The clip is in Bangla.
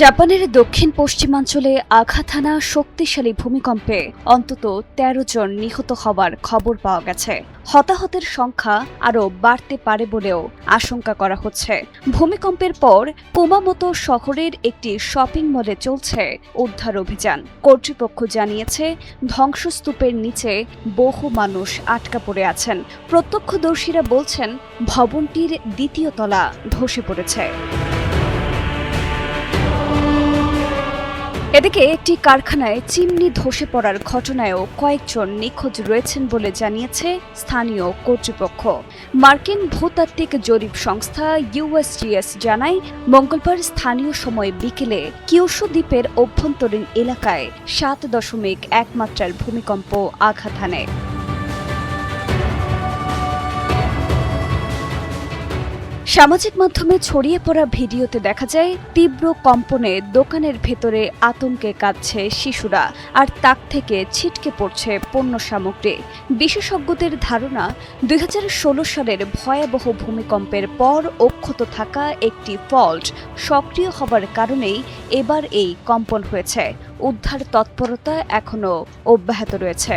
জাপানের দক্ষিণ পশ্চিমাঞ্চলে আঘাত হানা শক্তিশালী ভূমিকম্পে অন্তত ১৩ জন নিহত হওয়ার খবর পাওয়া গেছে। হতাহতের সংখ্যা আরও বাড়তে পারে বলেও আশঙ্কা করা হচ্ছে। ভূমিকম্পের পর কুমামোতো শহরের একটি শপিং মলে চলছে উদ্ধার অভিযান। কর্তৃপক্ষ জানিয়েছে, ধ্বংসস্তূপের নিচে বহু মানুষ আটকা পড়ে আছেন। প্রত্যক্ষদর্শীরা বলছেন, ভবনটির দ্বিতীয় তলা ধসে পড়েছে। এদিকে একটি কারখানায় চিমনি ধসে পড়ার ঘটনায়ও কয়েকজন নিখোঁজ রয়েছেন বলে জানিয়েছে স্থানীয় কর্তৃপক্ষ। মার্কিন ভূতাত্ত্বিক জরিপ সংস্থা ইউএসজিএস জানায়, মঙ্গলবার স্থানীয় সময় বিকেলে কিউশু দ্বীপের অভ্যন্তরীণ এলাকায় ৭.১ মাত্রার ভূমিকম্প আঘাত হানে। সামাজিক মাধ্যমে ছড়িয়ে পড়া ভিডিওতে দেখা যায়, তীব্র কম্পনে দোকানের ভেতরে আতঙ্কে কাঁদছে শিশুরা, আর তাক থেকে ছিটকে পড়ছে পণ্য সামগ্রী। বিশেষজ্ঞদের ধারণা, ২০১৬ সালের ভয়াবহ ভূমিকম্পের পর অক্ষত থাকা একটি ফল্ট সক্রিয় হবার কারণেই এবার এই কম্পন হয়েছে। উদ্ধার তৎপরতা এখনও অব্যাহত রয়েছে।